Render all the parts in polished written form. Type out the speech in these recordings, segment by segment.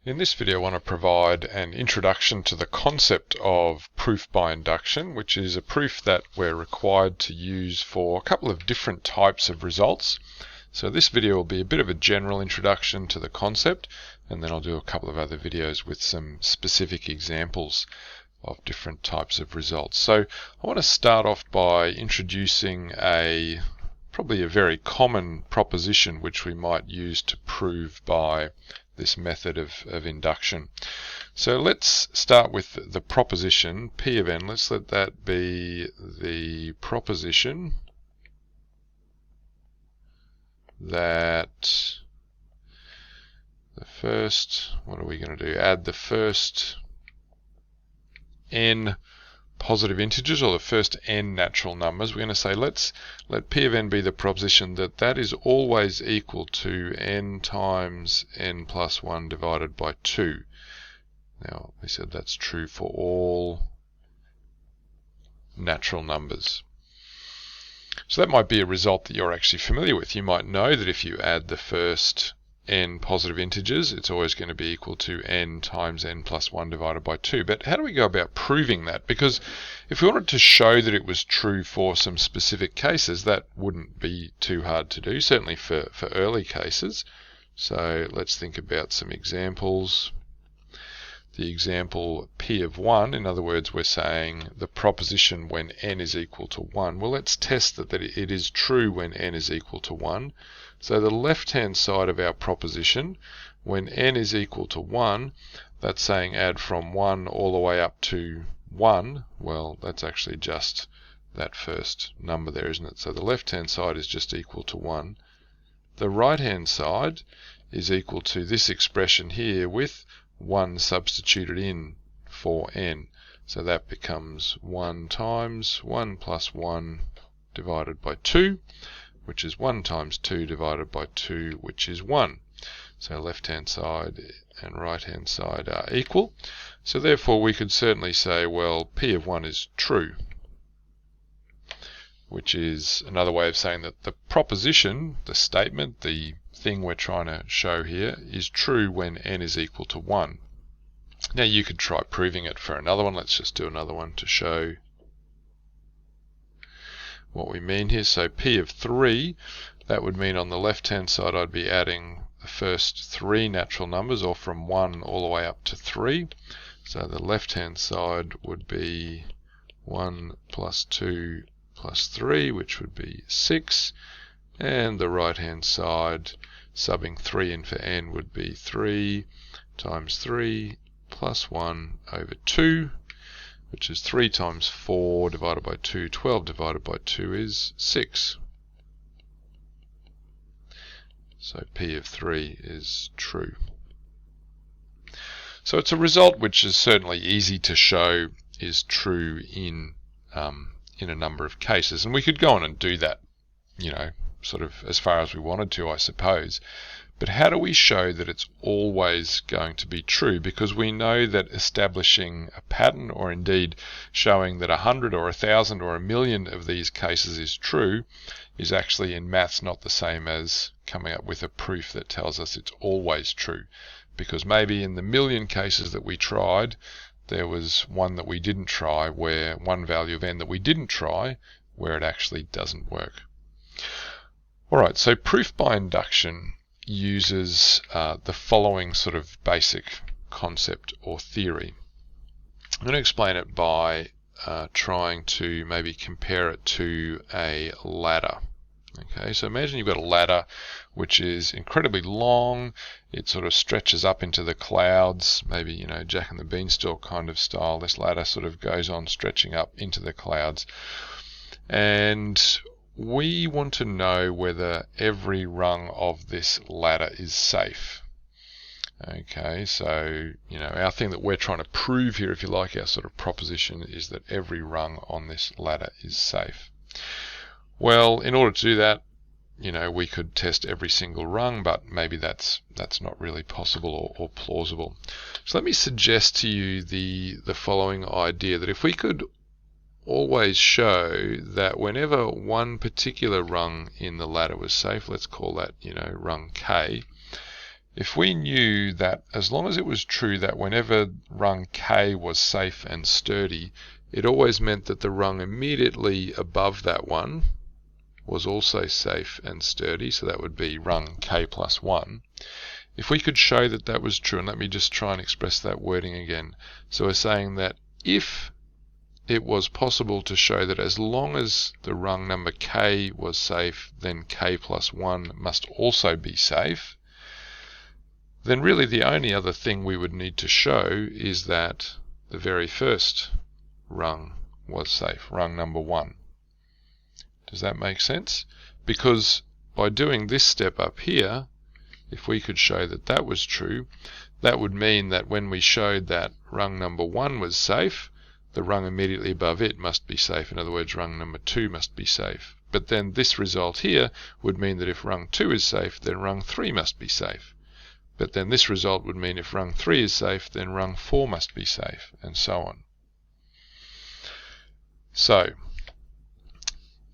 In this video I want to provide an introduction to the concept of proof by induction, which is a proof that we're required to use for a couple of different types of results. So this video will be a bit of a general introduction to the concept, and then I'll do a couple of other videos with some specific examples of different types of results. So I want to start off by introducing probably a very common proposition which we might use to prove by this method of induction. So let's start with the proposition P of n. Let's let that be the proposition that the first, what are we going to do? Add the first n positive integers, or the first n natural numbers. We're going to say let P of n be the proposition that is always equal to n times n plus 1 divided by 2. Now, we said that's true for all natural numbers. So that might be a result that you're actually familiar with. You might know that if you add the first n positive integers, it's always going to be equal to n times n plus 1 divided by 2. But how do we go about proving that? Because if we wanted to show that it was true for some specific cases, that wouldn't be too hard to do, certainly for early cases. So let's think about some examples. The example P of 1, in other words, we're saying the proposition when n is equal to 1. Well, let's test that it is true when n is equal to 1. So the left-hand side of our proposition, when n is equal to 1, that's saying add from 1 all the way up to 1. Well, that's actually just that first number there, isn't it? So the left-hand side is just equal to 1. The right-hand side is equal to this expression here with 1 substituted in for n. So that becomes 1 times 1 plus 1 divided by 2, which is 1 times 2 divided by 2, which is 1. So left-hand side and right-hand side are equal. So therefore we could certainly say, well, P of 1 is true, which is another way of saying that the proposition, the statement, the thing we're trying to show here, is true when n is equal to 1. Now you could try proving it for another one. Let's just do another one to show what we mean here. So P of 3, that would mean on the left-hand side I'd be adding the first 3 natural numbers, or from 1 all the way up to 3. So the left-hand side would be 1 plus 2 plus 3, which would be 6. And the right-hand side, subbing 3 in for n, would be 3 times 3 plus 1 over 2, which is 3 times 4 divided by 2. 12 divided by 2 is 6. So P of 3 is true. So it's a result which is certainly easy to show is true in a number of cases. And we could go on and do that, sort of as far as we wanted to, I suppose. But how do we show that it's always going to be true? Because we know that establishing a pattern, or indeed showing that 100 or 1,000 or 1,000,000 of these cases is true, is actually in maths not the same as coming up with a proof that tells us it's always true. Because maybe in the 1,000,000 cases that we tried, there was one that we didn't try, where one value of n that we didn't try, where it actually doesn't work. Alright, so proof by induction uses the following sort of basic concept or theory. I'm going to explain it by trying to maybe compare it to a ladder. Okay, so imagine you've got a ladder which is incredibly long. It sort of stretches up into the clouds, maybe, Jack and the Beanstalk kind of style. This ladder sort of goes on stretching up into the clouds. And we want to know whether every rung of this ladder is safe. Okay, so, our thing that we're trying to prove here, if you like, our sort of proposition, is that every rung on this ladder is safe. Well, in order to do that, we could test every single rung, but maybe that's not really possible or plausible. So let me suggest to you the following idea, that if we could always show that whenever one particular rung in the ladder was safe, let's call that, rung K, if we knew that as long as it was true that whenever rung K was safe and sturdy, it always meant that the rung immediately above that one was also safe and sturdy, so that would be rung K plus 1. If we could show that that was true, and let me just try and express that wording again. So we're saying that if it was possible to show that as long as the rung number K was safe, then K plus 1 must also be safe, then really the only other thing we would need to show is that the very first rung was safe, rung number 1. Does that make sense? Because by doing this step up here, if we could show that that was true, that would mean that when we showed that rung number 1 was safe, the rung immediately above it must be safe. In other words, rung number 2 must be safe. But then this result here would mean that if rung 2 is safe, then rung 3 must be safe. But then this result would mean if rung 3 is safe, then rung 4 must be safe, and so on. So,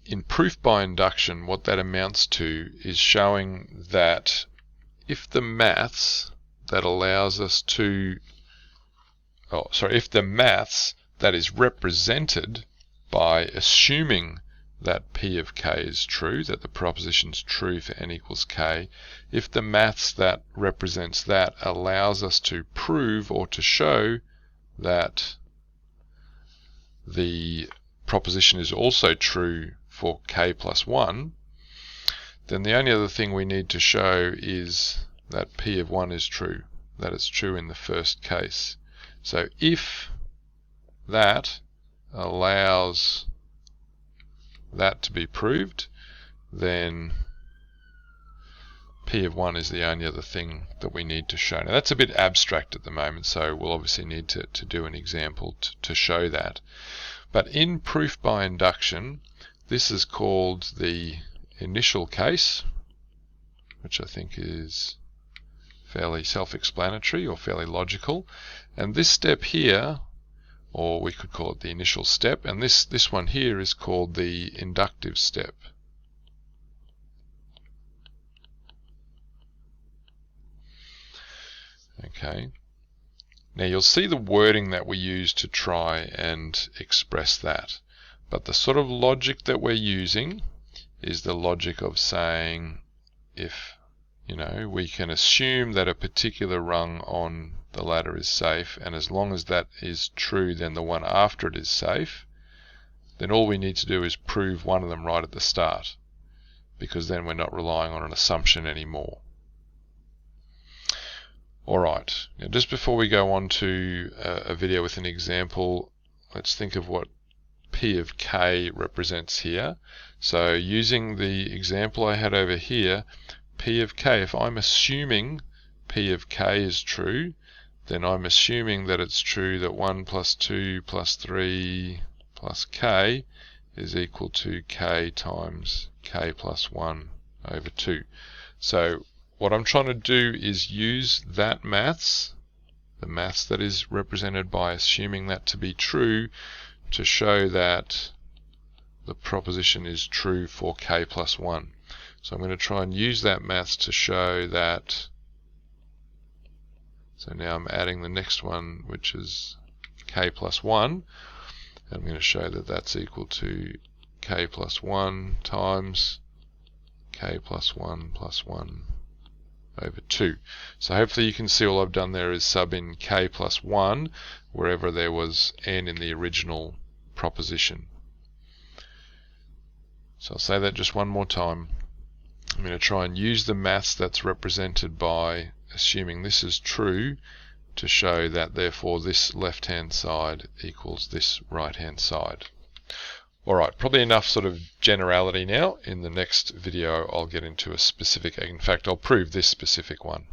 in proof by induction, what that amounts to is showing that if the maths that allows us to, if the maths that is represented by assuming that P of K is true, that the proposition is true for n equals K, if the maths that represents that allows us to prove or to show that the proposition is also true for K plus 1, then the only other thing we need to show is that P of 1 is true, that it's true in the first case. So if that allows that to be proved, then P of 1 is the only other thing that we need to show. Now that's a bit abstract at the moment, so we'll obviously need to do an example to show that. But in proof by induction, this is called the initial case, which I think is fairly self-explanatory or fairly logical. And this step here, or we could call it the initial step, and this one here is called the inductive step. Okay. Now you'll see the wording that we use to try and express that. But the sort of logic that we're using is the logic of saying if, we can assume that a particular rung on the ladder is safe, and as long as that is true, then the one after it is safe, then all we need to do is prove one of them right at the start, because then we're not relying on an assumption anymore. Alright, now just before we go on to a video with an example, let's think of what P of K represents here. So using the example I had over here, P of K, if I'm assuming P of K is true, then I'm assuming that it's true that 1 plus 2 plus 3 plus K is equal to K times K plus 1 over 2. So what I'm trying to do is use that maths, the maths that is represented by assuming that to be true, to show that the proposition is true for K plus 1. So I'm going to try and use that maths to show that. So now I'm adding the next one, which is K plus 1. And I'm going to show that that's equal to K plus 1 times K plus 1 over 2. So hopefully you can see all I've done there is sub in K plus 1 wherever there was n in the original proposition. So I'll say that just one more time. I'm going to try and use the maths that's represented by assuming this is true to show that therefore this left hand side equals this right hand side. Alright, probably enough sort of generality now. In the next video I'll get into a specific, in fact I'll prove this specific one.